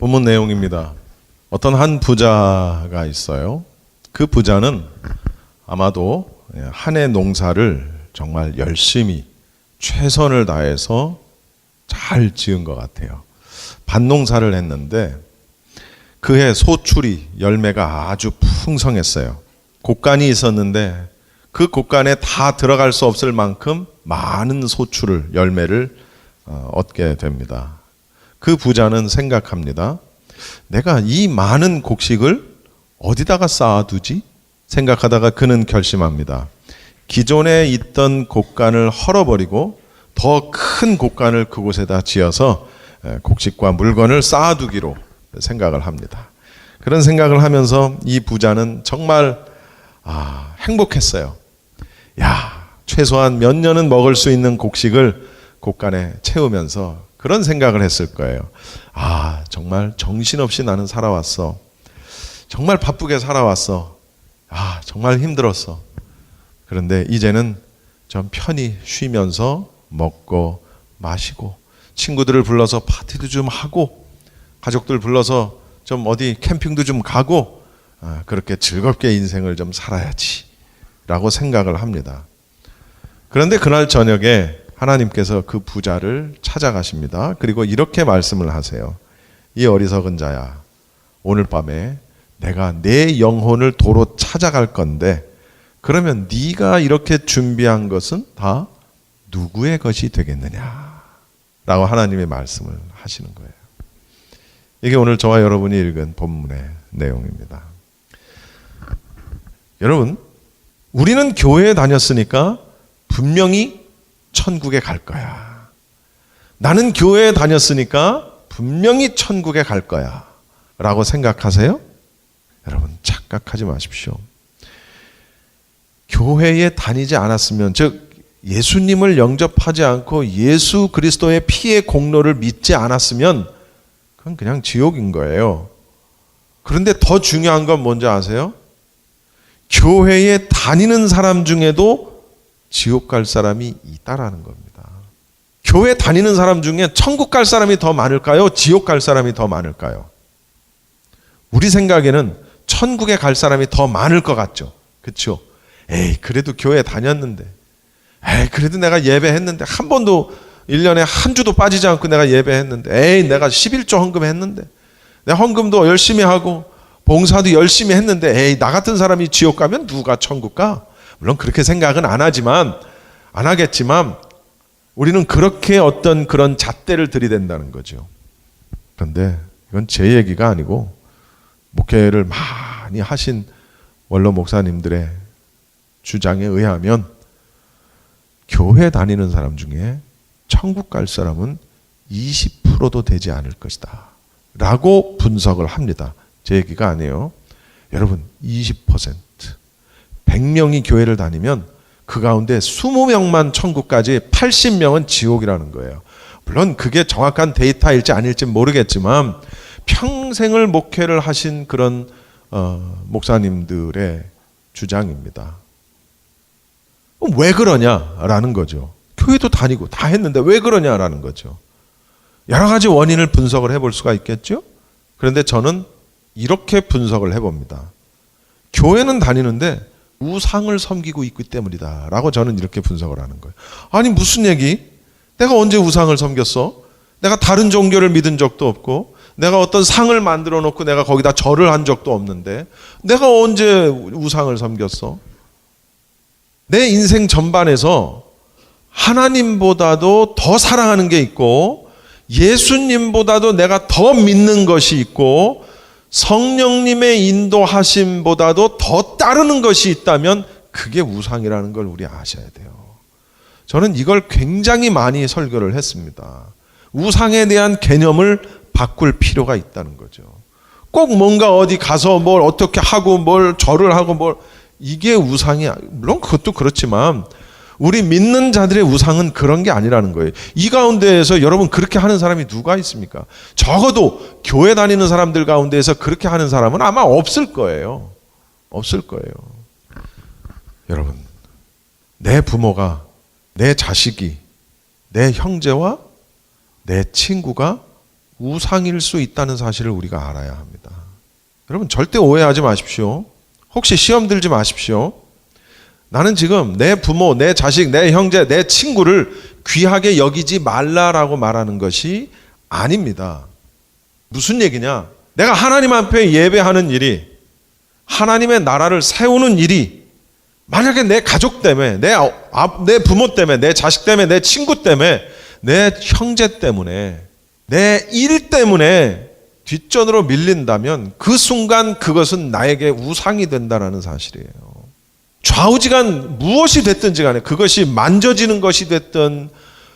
본문 내용입니다. 어떤 한 부자가 있어요. 그 부자는 아마도 한 해 농사를 정말 열심히 최선을 다해서 잘 지은 것 같아요. 밭농사를 했는데 그해 소출이 열매가 아주 풍성했어요. 곡간이 있었는데 그 곡간에 다 들어갈 수 없을 만큼 많은 소출을 열매를 얻게 됩니다. 그 부자는 생각합니다. 내가 이 많은 곡식을 어디다가 쌓아두지? 생각하다가 그는 결심합니다. 기존에 있던 곡간을 헐어버리고 더 큰 곡간을 그곳에다 지어서 곡식과 물건을 쌓아두기로 생각을 합니다. 그런 생각을 하면서 이 부자는 정말 행복했어요. 최소한 몇 년은 먹을 수 있는 곡식을 곡간에 채우면서 그런 생각을 했을 거예요. 정말 정신없이 나는 살아왔어. 정말 바쁘게 살아왔어. 정말 힘들었어. 그런데 이제는 좀 편히 쉬면서 먹고 마시고 친구들을 불러서 파티도 좀 하고 가족들 불러서 좀 어디 캠핑도 좀 가고 그렇게 즐겁게 인생을 좀 살아야지 라고 생각을 합니다. 그런데 그날 저녁에 하나님께서 그 부자를 찾아가십니다. 그리고 이렇게 말씀을 하세요. 이 어리석은 자야, 오늘 밤에 내가 내 영혼을 도로 찾아갈 건데 그러면 네가 이렇게 준비한 것은 다 누구의 것이 되겠느냐 라고 하나님의 말씀을 하시는 거예요. 이게 오늘 저와 여러분이 읽은 본문의 내용입니다. 여러분, 우리는 교회에 다녔으니까 분명히 천국에 갈 거야. 나는 교회에 다녔으니까 분명히 천국에 갈 거야 라고 생각하세요? 여러분, 착각하지 마십시오. 교회에 다니지 않았으면, 즉 예수님을 영접하지 않고 예수 그리스도의 피의 공로를 믿지 않았으면 그건 그냥 지옥인 거예요. 그런데 더 중요한 건 뭔지 아세요? 교회에 다니는 사람 중에도 지옥 갈 사람이 있다라는 겁니다. 교회 다니는 사람 중에 천국 갈 사람이 더 많을까요? 지옥 갈 사람이 더 많을까요? 우리 생각에는 천국에 갈 사람이 더 많을 것 같죠. 그렇죠? 그래도 교회 다녔는데, 그래도 내가 예배했는데, 한 번도 1년에 한 주도 빠지지 않고 내가 예배했는데, 내가 11조 헌금했는데, 내가 헌금도 열심히 하고 봉사도 열심히 했는데, 나 같은 사람이 지옥 가면 누가 천국 가? 물론 그렇게 생각은 안 하겠지만 우리는 그렇게 어떤 그런 잣대를 들이댄다는 거죠. 그런데 이건 제 얘기가 아니고 목회를 많이 하신 원로 목사님들의 주장에 의하면 교회 다니는 사람 중에 천국 갈 사람은 20%도 되지 않을 것이다 라고 분석을 합니다. 제 얘기가 아니에요. 여러분, 20%, 100명이 교회를 다니면 그 가운데 20명만 천국까지 80명은 지옥이라는 거예요. 물론 그게 정확한 데이터일지 아닐지 모르겠지만 평생을 목회를 하신 그런 목사님들의 주장입니다. 왜 그러냐라는 거죠. 교회도 다니고 다 했는데 왜 그러냐라는 거죠. 여러 가지 원인을 분석을 해볼 수가 있겠죠. 그런데 저는 이렇게 분석을 해봅니다. 교회는 다니는데 우상을 섬기고 있기 때문이다 라고 저는 이렇게 분석을 하는 거예요. 아니 무슨 얘기? 내가 언제 우상을 섬겼어? 내가 다른 종교를 믿은 적도 없고 내가 어떤 상을 만들어 놓고 내가 거기다 절을 한 적도 없는데 내가 언제 우상을 섬겼어? 내 인생 전반에서 하나님보다도 더 사랑하는 게 있고 예수님보다도 내가 더 믿는 것이 있고 성령님의 인도하심보다도 더 따르는 것이 있다면 그게 우상이라는 걸 우리 아셔야 돼요. 저는 이걸 굉장히 많이 설교를 했습니다. 우상에 대한 개념을 바꿀 필요가 있다는 거죠. 꼭 뭔가 어디 가서 뭘 어떻게 하고 뭘 절을 하고 이게 우상이, 물론 그것도 그렇지만 우리 믿는 자들의 우상은 그런 게 아니라는 거예요. 이 가운데에서 여러분 그렇게 하는 사람이 누가 있습니까? 적어도 교회 다니는 사람들 가운데에서 그렇게 하는 사람은 아마 없을 거예요. 없을 거예요. 여러분, 내 부모가, 내 자식이, 내 형제와 내 친구가 우상일 수 있다는 사실을 우리가 알아야 합니다. 여러분 절대 오해하지 마십시오. 혹시 시험 들지 마십시오. 나는 지금 내 부모, 내 자식, 내 형제, 내 친구를 귀하게 여기지 말라라고 말하는 것이 아닙니다. 무슨 얘기냐? 내가 하나님 앞에 예배하는 일이, 하나님의 나라를 세우는 일이 만약에 내 가족 때문에, 내 부모 때문에, 내 자식 때문에, 내 친구 때문에, 내 형제 때문에, 내 일 때문에 뒷전으로 밀린다면 그 순간 그것은 나에게 우상이 된다는 사실이에요. 좌우지간 무엇이 됐든지 간에 그것이 만져지는 것이 됐든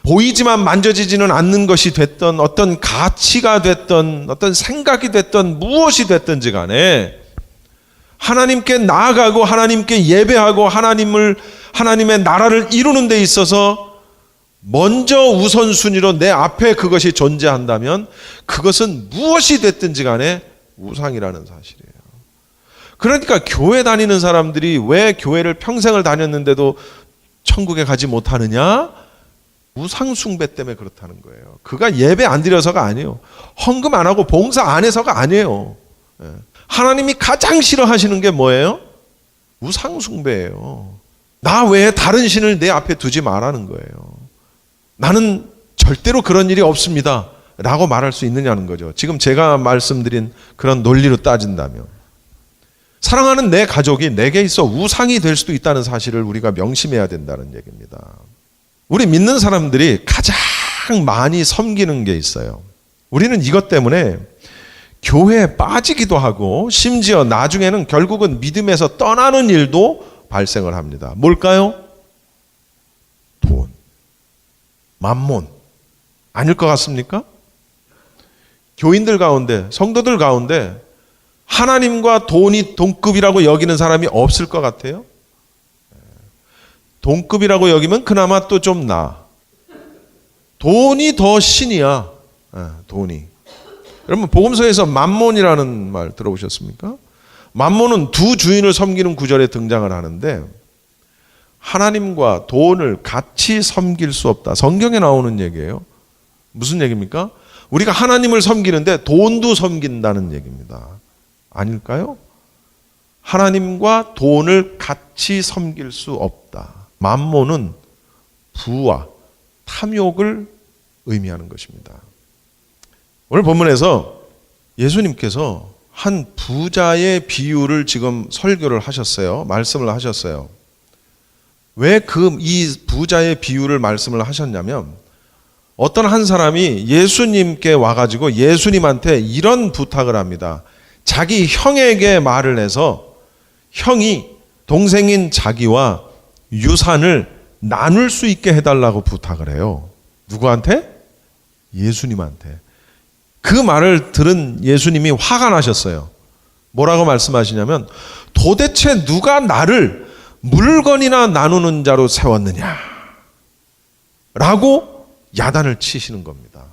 보이지만 만져지지는 않는 것이 됐든 어떤 가치가 됐든 어떤 생각이 됐든 무엇이 됐든지 간에 하나님께 나아가고 하나님께 예배하고 하나님의 나라를 이루는 데 있어서 먼저 우선순위로 내 앞에 그것이 존재한다면 그것은 무엇이 됐든지 간에 우상이라는 사실이에요. 그러니까 교회 다니는 사람들이 왜 교회를 평생을 다녔는데도 천국에 가지 못하느냐? 우상 숭배 때문에 그렇다는 거예요. 그가 예배 안 드려서가 아니에요. 헌금 안 하고 봉사 안 해서가 아니에요. 하나님이 가장 싫어하시는 게 뭐예요? 우상 숭배예요. 나 외에 다른 신을 내 앞에 두지 말라는 거예요. 나는 절대로 그런 일이 없습니다 라고 말할 수 있느냐는 거죠. 지금 제가 말씀드린 그런 논리로 따진다면 사랑하는 내 가족이 내게 있어 우상이 될 수도 있다는 사실을 우리가 명심해야 된다는 얘기입니다. 우리 믿는 사람들이 가장 많이 섬기는 게 있어요. 우리는 이것 때문에 교회에 빠지기도 하고 심지어 나중에는 결국은 믿음에서 떠나는 일도 발생을 합니다. 뭘까요? 돈, 만몬. 아닐 것 같습니까? 교인들 가운데, 성도들 가운데 하나님과 돈이 동급이라고 여기는 사람이 없을 것 같아요. 동급이라고 여기면 그나마 또 좀 나아. 돈이 더 신이야. 돈이. 여러분 복음서에서 만몬이라는 말 들어보셨습니까? 만몬은 두 주인을 섬기는 구절에 등장을 하는데 하나님과 돈을 같이 섬길 수 없다. 성경에 나오는 얘기예요. 무슨 얘기입니까? 우리가 하나님을 섬기는데 돈도 섬긴다는 얘기입니다. 아닐까요? 하나님과 돈을 같이 섬길 수 없다. 만몬은 부와 탐욕을 의미하는 것입니다. 오늘 본문에서 예수님께서 한 부자의 비유를 지금 설교를 하셨어요. 말씀을 하셨어요. 왜 이 부자의 비유를 말씀을 하셨냐면 어떤 한 사람이 예수님께 와가지고 예수님한테 이런 부탁을 합니다. 자기 형에게 말을 해서 형이 동생인 자기와 유산을 나눌 수 있게 해달라고 부탁을 해요. 누구한테? 예수님한테. 그 말을 들은 예수님이 화가 나셨어요. 뭐라고 말씀하시냐면 도대체 누가 나를 물건이나 나누는 자로 세웠느냐 라고 야단을 치시는 겁니다.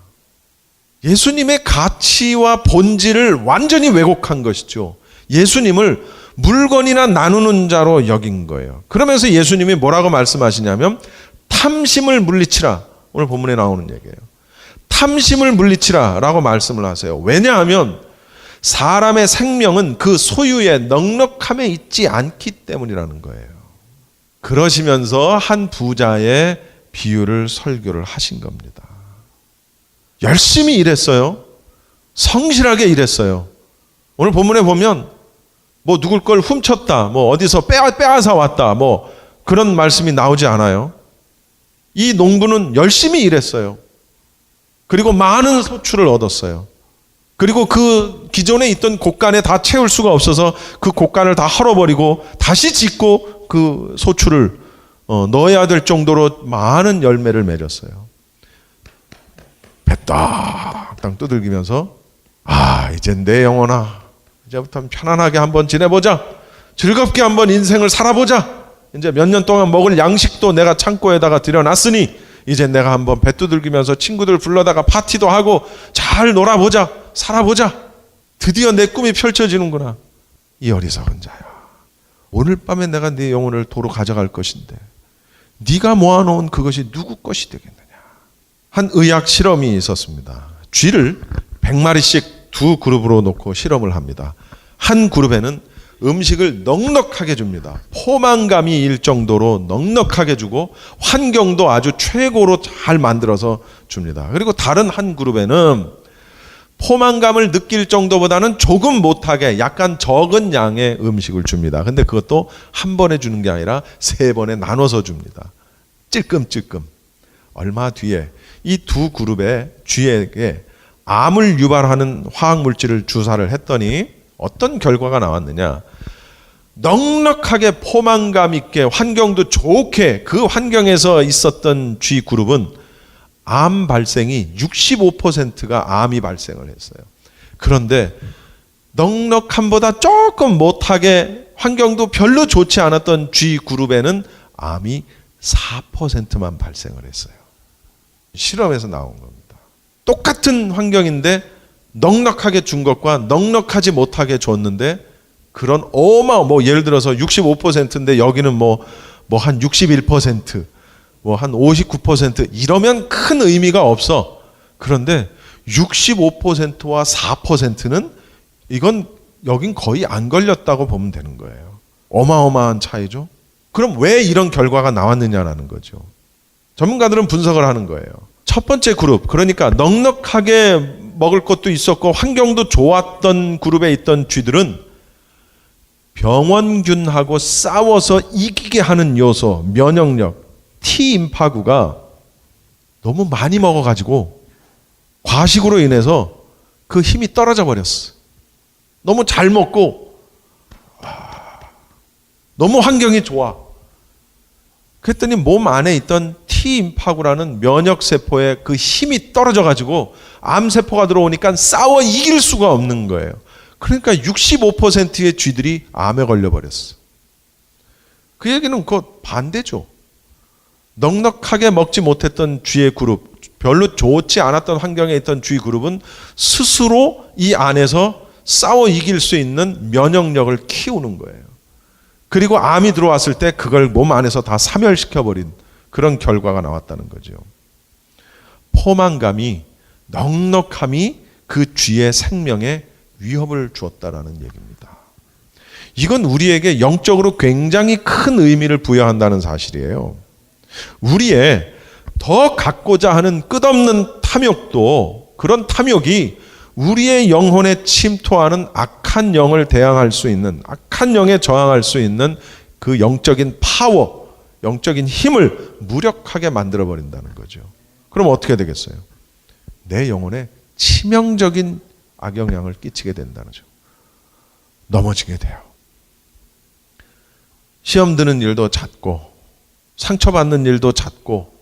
예수님의 가치와 본질을 완전히 왜곡한 것이죠. 예수님을 물건이나 나누는 자로 여긴 거예요. 그러면서 예수님이 뭐라고 말씀하시냐면 탐심을 물리치라. 오늘 본문에 나오는 얘기예요. 탐심을 물리치라 라고 말씀을 하세요. 왜냐하면 사람의 생명은 그 소유의 넉넉함에 있지 않기 때문이라는 거예요. 그러시면서 한 부자의 비유를 설교를 하신 겁니다. 열심히 일했어요. 성실하게 일했어요. 오늘 본문에 보면 뭐 누굴 걸 훔쳤다, 뭐 어디서 빼앗아 왔다, 뭐 그런 말씀이 나오지 않아요. 이 농부는 열심히 일했어요. 그리고 많은 소출을 얻었어요. 그리고 그 기존에 있던 곡간에 다 채울 수가 없어서 그 곡간을 다 헐어버리고 다시 짓고 그 소출을 넣어야 될 정도로 많은 열매를 맺었어요. 배 딱딱 두들기면서 이젠 내 영혼아, 이제부터 편안하게 한번 지내보자. 즐겁게 한번 인생을 살아보자. 이제 몇 년 동안 먹을 양식도 내가 창고에다가 들여놨으니 이제 내가 한번 배 두들기면서 친구들 불러다가 파티도 하고 잘 놀아보자. 살아보자. 드디어 내 꿈이 펼쳐지는구나. 이 어리석은 자야. 오늘 밤에 내가 네 영혼을 도로 가져갈 것인데 네가 모아놓은 그것이 누구 것이 되겠느냐. 한 의학 실험이 있었습니다. 쥐를 100마리씩 두 그룹으로 놓고 실험을 합니다. 한 그룹에는 음식을 넉넉하게 줍니다. 포만감이 일 정도로 넉넉하게 주고 환경도 아주 최고로 잘 만들어서 줍니다. 그리고 다른 한 그룹에는 포만감을 느낄 정도보다는 조금 못하게 약간 적은 양의 음식을 줍니다. 근데 그것도 한 번에 주는 게 아니라 3번에 나눠서 줍니다. 찔끔찔끔. 얼마 뒤에 이 두 그룹의 쥐에게 암을 유발하는 화학물질을 주사를 했더니 어떤 결과가 나왔느냐. 넉넉하게 포만감 있게 환경도 좋게 그 환경에서 있었던 쥐 그룹은 암 발생이 65%가 암이 발생을 했어요. 그런데 넉넉함보다 조금 못하게 환경도 별로 좋지 않았던 쥐 그룹에는 암이 4%만 발생을 했어요. 실험에서 나온 겁니다. 똑같은 환경인데 넉넉하게 준 것과 넉넉하지 못하게 줬는데 그런 예를 들어서 65%인데 여기는 한 61%, 한 59% 이러면 큰 의미가 없어. 그런데 65%와 4%는 여긴 거의 안 걸렸다고 보면 되는 거예요. 어마어마한 차이죠. 그럼 왜 이런 결과가 나왔느냐라는 거죠. 전문가들은 분석을 하는 거예요. 첫 번째 그룹, 그러니까 넉넉하게 먹을 것도 있었고 환경도 좋았던 그룹에 있던 쥐들은 병원균하고 싸워서 이기게 하는 요소, 면역력, T임파구가 너무 많이 먹어가지고 과식으로 인해서 그 힘이 떨어져 버렸어. 너무 잘 먹고 너무 환경이 좋아. 그랬더니 몸 안에 있던 T임파구라는 면역세포의 그 힘이 떨어져가지고 암세포가 들어오니까 싸워 이길 수가 없는 거예요. 그러니까 65%의 쥐들이 암에 걸려버렸어. 그 얘기는 그 반대죠. 넉넉하게 먹지 못했던 쥐의 그룹, 별로 좋지 않았던 환경에 있던 쥐 그룹은 스스로 이 안에서 싸워 이길 수 있는 면역력을 키우는 거예요. 그리고 암이 들어왔을 때 그걸 몸 안에서 다 사멸시켜버린 그런 결과가 나왔다는 거죠. 포만감이, 넉넉함이 그 쥐의 생명에 위협을 주었다라는 얘기입니다. 이건 우리에게 영적으로 굉장히 큰 의미를 부여한다는 사실이에요. 우리의 더 갖고자 하는 끝없는 탐욕도 그런 탐욕이 우리의 영혼에 침투하는 악한 영을 대항할 수 있는, 악한 영에 저항할 수 있는 그 영적인 파워, 영적인 힘을 무력하게 만들어버린다는 거죠. 그럼 어떻게 되겠어요? 내 영혼에 치명적인 악영향을 끼치게 된다는 거죠. 넘어지게 돼요. 시험 드는 일도 잦고 상처받는 일도 잦고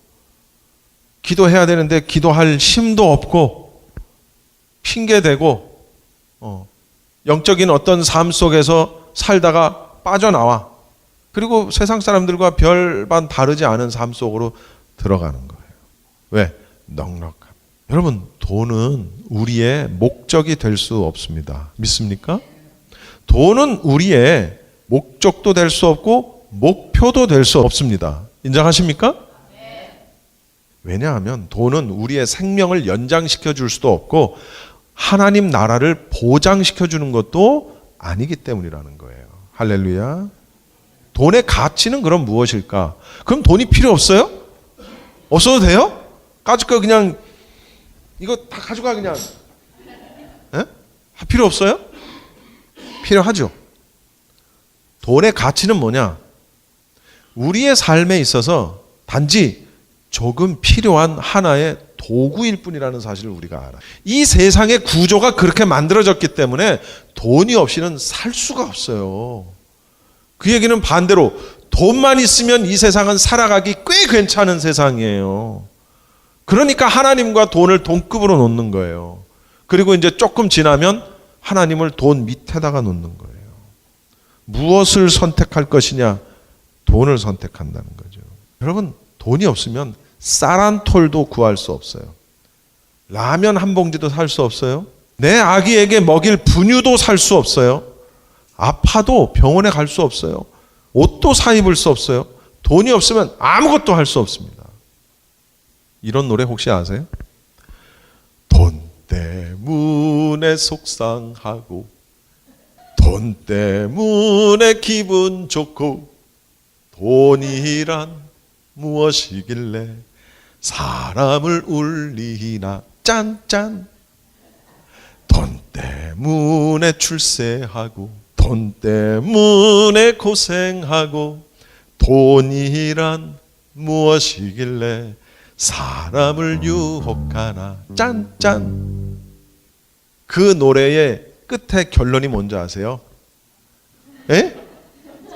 기도해야 되는데 기도할 힘도 없고 핑계대고 영적인 어떤 삶 속에서 살다가 빠져나와. 그리고 세상 사람들과 별반 다르지 않은 삶 속으로 들어가는 거예요. 왜? 넉넉함. 여러분, 돈은 우리의 목적이 될 수 없습니다. 믿습니까? 돈은 우리의 목적도 될 수 없고 목표도 될 수 없습니다. 인정하십니까? 왜냐하면 돈은 우리의 생명을 연장시켜 줄 수도 없고 하나님 나라를 보장시켜 주는 것도 아니기 때문이라는 거예요. 할렐루야. 돈의 가치는 그럼 무엇일까? 그럼 돈이 필요 없어요? 없어도 돼요? 까짓거 그냥 이거 다 가져가 그냥. 에? 필요 없어요? 필요하죠. 돈의 가치는 뭐냐? 우리의 삶에 있어서 단지 조금 필요한 하나의 도구일 뿐이라는 사실을 우리가 알아요. 이 세상의 구조가 그렇게 만들어졌기 때문에 돈이 없이는 살 수가 없어요. 그 얘기는 반대로 돈만 있으면 이 세상은 살아가기 꽤 괜찮은 세상이에요. 그러니까 하나님과 돈을 동급으로 놓는 거예요. 그리고 이제 조금 지나면 하나님을 돈 밑에다가 놓는 거예요. 무엇을 선택할 것이냐? 돈을 선택한다는 거죠. 여러분, 돈이 없으면 쌀 한 톨도 구할 수 없어요. 라면 한 봉지도 살 수 없어요. 내 아기에게 먹일 분유도 살 수 없어요. 아파도 병원에 갈 수 없어요. 옷도 사 입을 수 없어요. 돈이 없으면 아무것도 할 수 없습니다. 이런 노래 혹시 아세요? 돈 때문에 속상하고 돈 때문에 기분 좋고 돈이란 무엇이길래 사람을 울리나 짠짠 돈 때문에 출세하고 돈 때문에 고생하고 돈이란 무엇이길래 사람을 유혹하나 짠짠. 그 노래의 끝에 결론이 뭔지 아세요? 에?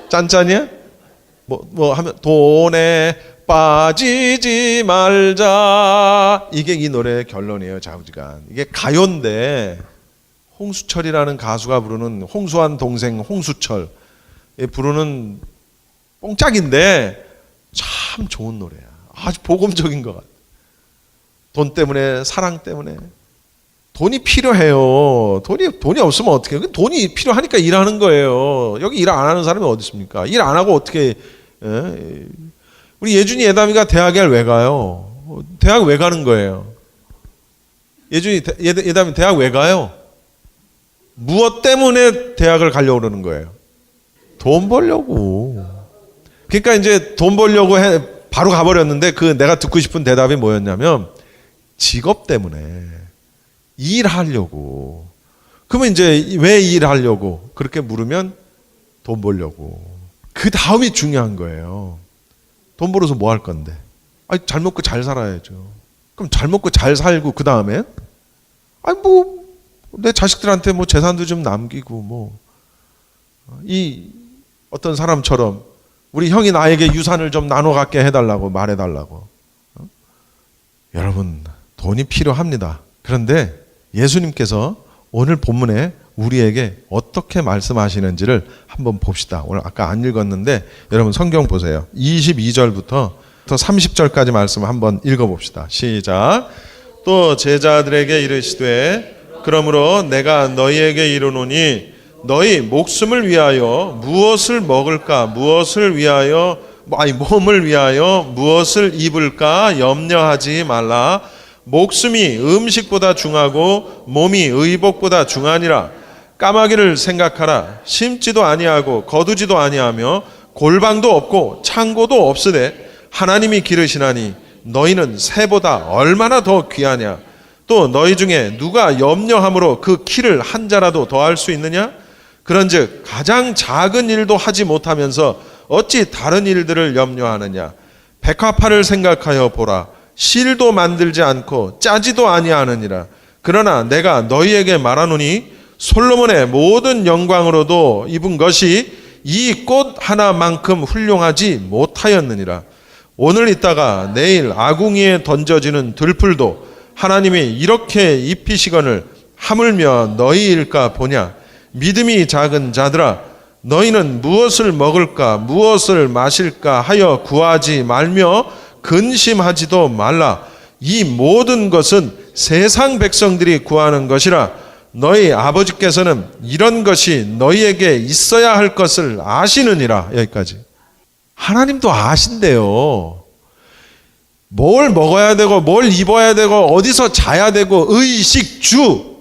짠짠이야? 뭐 하면 돈에 빠지지 말자. 이게 이 노래의 결론이에요. 좌우지간. 이게 가요인데 홍수철이라는 가수가 부르는 홍수환 동생 홍수철 부르는 뽕짝인데 참 좋은 노래야. 아주 복음적인 것 같아. 돈 때문에 사랑 때문에 돈이 필요해요. 돈이 없으면 어떻게 해요? 돈이 필요하니까 일하는 거예요. 여기 일 안 하는 사람이 어디 있습니까? 일 안 하고 어떻게 우리 예준이 예담이가 대학에 왜 가요? 대학 왜 가는 거예요? 예준이 예담이 대학 왜 가요? 무엇 때문에 대학을 가려고 그러는 거예요? 돈 벌려고. 그러니까 이제 돈 벌려고 바로 가버렸는데 그 내가 듣고 싶은 대답이 뭐였냐면 직업 때문에 일하려고. 그러면 이제 왜 일하려고? 그렇게 물으면 돈 벌려고. 그 다음이 중요한 거예요. 돈 벌어서 뭐 할 건데? 아니, 잘 먹고 잘 살아야죠. 그럼 잘 먹고 잘 살고 그 다음에 아니 뭐 내 자식들한테 뭐 재산도 좀 남기고 뭐 이 어떤 사람처럼 우리 형이 나에게 유산을 좀 나눠 갖게 해달라고 말해달라고. 여러분 돈이 필요합니다. 그런데 예수님께서 오늘 본문에 우리에게 어떻게 말씀하시는지를 한번 봅시다. 오늘 아까 안 읽었는데 여러분 성경 보세요. 22절부터 30절까지 말씀 한번 읽어봅시다. 시작. 또 제자들에게 이르시되 그러므로 내가 너희에게 이르노니 너희 목숨을 위하여 무엇을 먹을까 무엇을 위하여 몸을 위하여 무엇을 입을까 염려하지 말라. 목숨이 음식보다 중하고 몸이 의복보다 중하니라. 까마귀를 생각하라. 심지도 아니하고 거두지도 아니하며 골방도 없고 창고도 없으되 하나님이 기르시나니 너희는 새보다 얼마나 더 귀하냐. 또 너희 중에 누가 염려함으로 그 키를 한 자라도 더할 수 있느냐. 그런즉 가장 작은 일도 하지 못하면서 어찌 다른 일들을 염려하느냐. 백화파를 생각하여 보라. 실도 만들지 않고 짜지도 아니하느니라. 그러나 내가 너희에게 말하노니 솔로몬의 모든 영광으로도 입은 것이 이 꽃 하나만큼 훌륭하지 못하였느니라. 오늘 있다가 내일 아궁이에 던져지는 들풀도 하나님이 이렇게 입히시거늘 하물며 너희일까 보냐. 믿음이 작은 자들아 너희는 무엇을 먹을까 무엇을 마실까 하여 구하지 말며 근심하지도 말라. 이 모든 것은 세상 백성들이 구하는 것이라. 너희 아버지께서는 이런 것이 너희에게 있어야 할 것을 아시느니라. 여기까지. 하나님도 아신대요. 뭘 먹어야 되고 뭘 입어야 되고 어디서 자야 되고 의식주.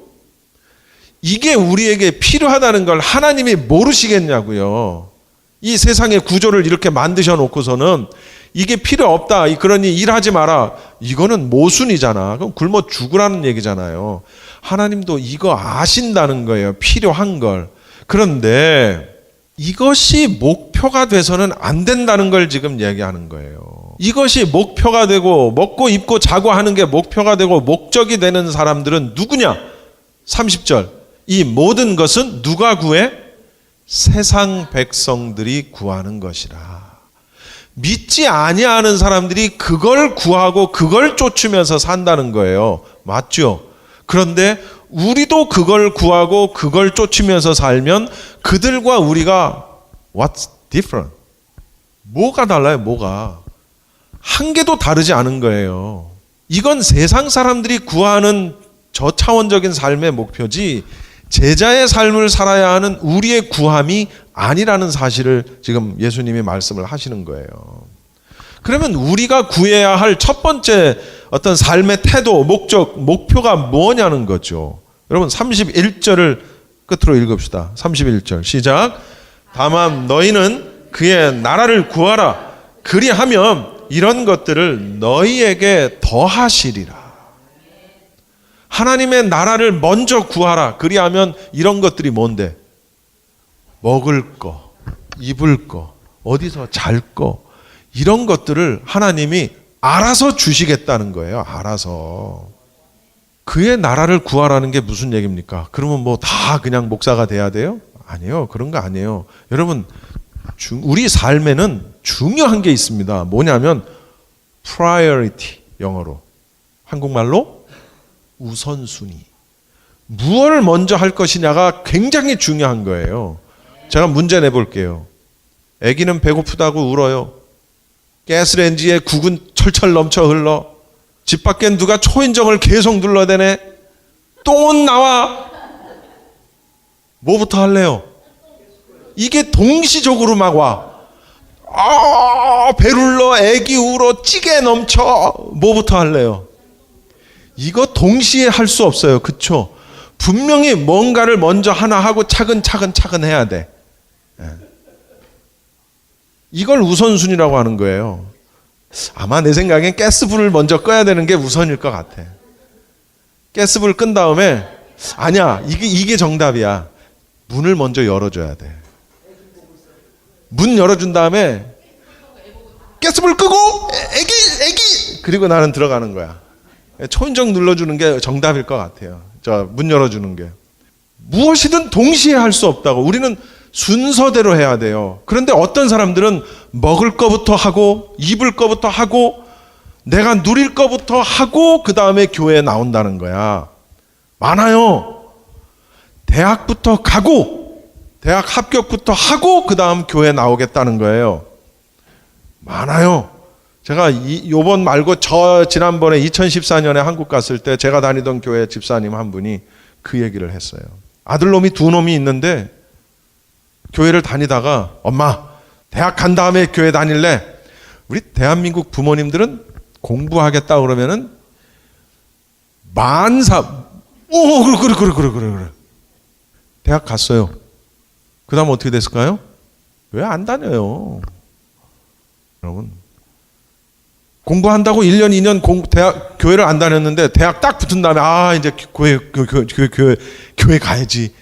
이게 우리에게 필요하다는 걸 하나님이 모르시겠냐고요. 이 세상의 구조를 이렇게 만드셔 놓고서는 이게 필요 없다. 그러니 일하지 마라. 이거는 모순이잖아. 그럼 굶어 죽으라는 얘기잖아요. 하나님도 이거 아신다는 거예요. 필요한 걸. 그런데 이것이 목표가 돼서는 안 된다는 걸 지금 얘기하는 거예요. 이것이 목표가 되고 먹고 입고 자고 하는 게 목표가 되고 목적이 되는 사람들은 누구냐? 30절. 이 모든 것은 누가 구해? 세상 백성들이 구하는 것이라. 믿지 아니하는 사람들이 그걸 구하고 그걸 쫓으면서 산다는 거예요. 맞죠? 그런데 우리도 그걸 구하고 그걸 쫓으면서 살면 그들과 우리가 what's different? 뭐가 달라요? 뭐가? 한 개도 다르지 않은 거예요. 이건 세상 사람들이 구하는 저차원적인 삶의 목표지 제자의 삶을 살아야 하는 우리의 구함이 아니라는 사실을 지금 예수님이 말씀을 하시는 거예요. 그러면 우리가 구해야 할 첫 번째 어떤 삶의 태도, 목적, 목표가 뭐냐는 거죠. 여러분 31절을 끝으로 읽읍시다. 31절 시작. 다만 너희는 그의 나라를 구하라. 그리하면 이런 것들을 너희에게 더하시리라. 하나님의 나라를 먼저 구하라. 그리하면 이런 것들이 뭔데? 먹을 거, 입을 거, 어디서 잘 거, 이런 것들을 하나님이 알아서 주시겠다는 거예요. 알아서. 그의 나라를 구하라는 게 무슨 얘기입니까? 그러면 뭐 다 그냥 목사가 돼야 돼요? 아니에요. 그런 거 아니에요. 여러분, 우리 삶에는 중요한 게 있습니다. 뭐냐면 priority, 영어로. 한국말로 우선순위. 무엇을 먼저 할 것이냐가 굉장히 중요한 거예요. 제가 문제 내볼게요. 아기는 배고프다고 울어요. 가스레인지에 국은 철철 넘쳐 흘러. 집 밖엔 누가 초인종을 계속 눌러대네. 똥은 나와. 뭐부터 할래요? 이게 동시적으로 막 와. 배룰러, 애기 울어, 찌개 넘쳐. 뭐부터 할래요? 이거 동시에 할 수 없어요. 그쵸? 분명히 뭔가를 먼저 하나 하고 차근차근 해야 돼. 이걸 우선순위라고 하는 거예요. 아마 내 생각엔 가스불을 먼저 꺼야 되는 게 우선일 것 같아. 가스불 끈 다음에 아니야, 이게 정답이야. 문을 먼저 열어줘야 돼. 문 열어준 다음에 가스불 끄고 애기 그리고 나는 들어가는 거야. 초인종 눌러주는 게 정답일 것 같아요. 문 열어주는 게. 무엇이든 동시에 할 수 없다고. 우리는 순서대로 해야 돼요. 그런데 어떤 사람들은 먹을 거부터 하고 입을 거부터 하고 내가 누릴 거부터 하고 그 다음에 교회에 나온다는 거야. 많아요. 대학부터 가고 대학 합격부터 하고 그 다음 교회 나오겠다는 거예요. 많아요. 제가 요번 말고 지난번에 2014년에 한국 갔을 때 제가 다니던 교회 집사님 한 분이 그 얘기를 했어요. 아들놈이 두 놈이 있는데 교회를 다니다가 엄마 대학 간 다음에 교회 다닐래? 우리 대한민국 부모님들은 공부하겠다 그러면은 그래. 대학 갔어요. 그 다음 어떻게 됐을까요? 왜 안 다녀요? 여러분 공부한다고 1년 2년 교회를 안 다녔는데 대학 딱 붙은 다음에 이제 교회 가야지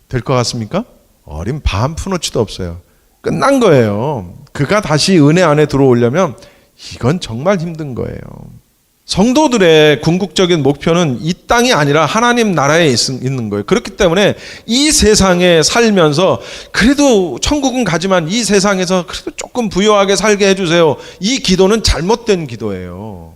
될 것 같습니까? 어린 반 푼어치도 없어요. 끝난 거예요. 그가 다시 은혜 안에 들어오려면 이건 정말 힘든 거예요. 성도들의 궁극적인 목표는 이 땅이 아니라 하나님 나라에 있는 거예요. 그렇기 때문에 이 세상에 살면서 그래도 천국은 가지만 이 세상에서 그래도 조금 부유하게 살게 해주세요. 이 기도는 잘못된 기도예요.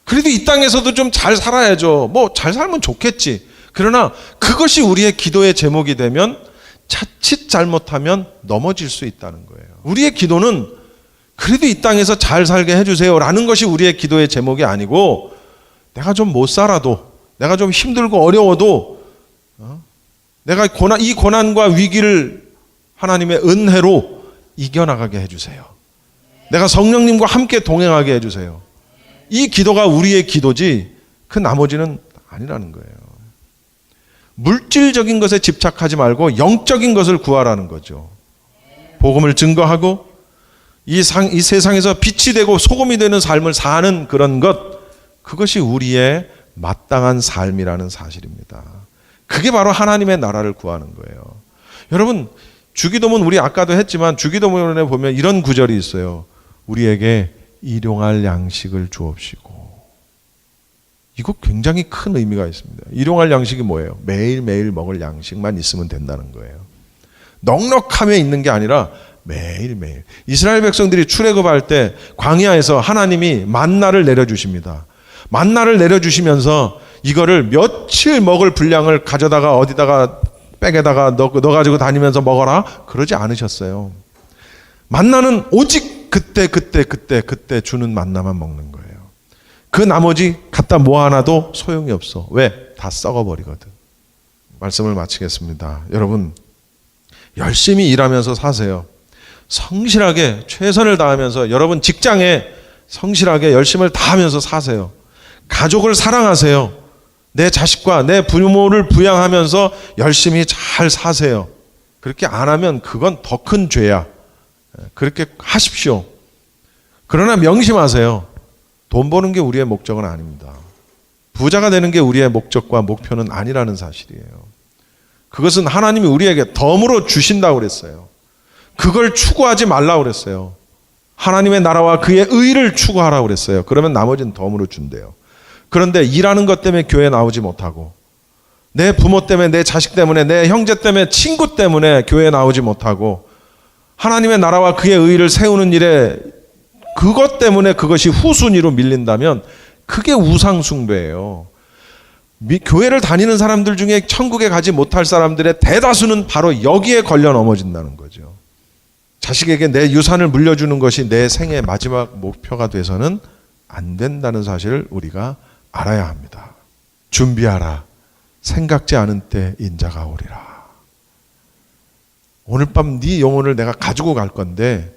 그래도 이 땅에서도 좀 잘 살아야죠. 뭐 잘 살면 좋겠지. 그러나 그것이 우리의 기도의 제목이 되면 자칫 잘못하면 넘어질 수 있다는 거예요. 우리의 기도는 그래도 이 땅에서 잘 살게 해주세요 라는 것이 우리의 기도의 제목이 아니고 내가 좀 못 살아도 내가 좀 힘들고 어려워도 내가 이 고난과 위기를 하나님의 은혜로 이겨나가게 해주세요. 내가 성령님과 함께 동행하게 해주세요. 이 기도가 우리의 기도지 그 나머지는 아니라는 거예요. 물질적인 것에 집착하지 말고 영적인 것을 구하라는 거죠. 복음을 증거하고 이 세상에서 빛이 되고 소금이 되는 삶을 사는 그런 것, 그것이 우리의 마땅한 삶이라는 사실입니다. 그게 바로 하나님의 나라를 구하는 거예요. 여러분, 주기도문 우리 아까도 했지만 주기도문에 보면 이런 구절이 있어요. 우리에게 일용할 양식을 주옵시고. 이거 굉장히 큰 의미가 있습니다. 일용할 양식이 뭐예요? 매일매일 먹을 양식만 있으면 된다는 거예요. 넉넉함에 있는 게 아니라 매일매일. 이스라엘 백성들이 출애굽할 때 광야에서 하나님이 만나를 내려주십니다. 만나를 내려주시면서 이거를 며칠 먹을 분량을 가져다가 어디다가 백에다가 넣어가지고 다니면서 먹어라? 그러지 않으셨어요. 만나는 오직 그때 주는 만나만 먹는 거예요. 그 나머지 갖다 모아놔도 소용이 없어. 왜? 다 썩어버리거든. 말씀을 마치겠습니다. 여러분, 열심히 일하면서 사세요. 성실하게 최선을 다하면서 여러분 직장에 성실하게 열심을 다하면서 사세요. 가족을 사랑하세요. 내 자식과 내 부모를 부양하면서 열심히 잘 사세요. 그렇게 안 하면 그건 더 큰 죄야. 그렇게 하십시오. 그러나 명심하세요. 돈 버는 게 우리의 목적은 아닙니다. 부자가 되는 게 우리의 목적과 목표는 아니라는 사실이에요. 그것은 하나님이 우리에게 덤으로 주신다고 그랬어요. 그걸 추구하지 말라고 그랬어요. 하나님의 나라와 그의 의를 추구하라고 그랬어요. 그러면 나머지는 덤으로 준대요. 그런데 일하는 것 때문에 교회 나오지 못하고, 내 부모 때문에, 내 자식 때문에, 내 형제 때문에, 친구 때문에 교회 나오지 못하고, 하나님의 나라와 그의 의를 세우는 일에 그것 때문에 그것이 후순위로 밀린다면 그게 우상숭배예요. 교회를 다니는 사람들 중에 천국에 가지 못할 사람들의 대다수는 바로 여기에 걸려 넘어진다는 거죠. 자식에게 내 유산을 물려주는 것이 내 생의 마지막 목표가 돼서는 안 된다는 사실을 우리가 알아야 합니다. 준비하라. 생각지 않은 때 인자가 오리라. 오늘 밤 네 영혼을 내가 가지고 갈 건데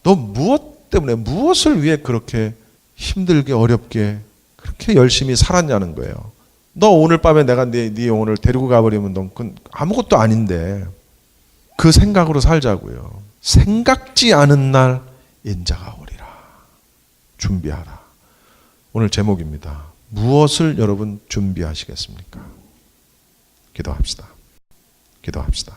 너 무엇 때문에, 무엇을 위해 그렇게 힘들게 어렵게 그렇게 열심히 살았냐는 거예요. 너 오늘 밤에 내가 네 영혼을 데리고 가버리면 넌 그건 아무것도 아닌데, 그 생각으로 살자고요. 생각지 않은 날 인자가 오리라. 준비하라. 오늘 제목입니다. 무엇을 여러분 준비하시겠습니까? 기도합시다. 기도합시다.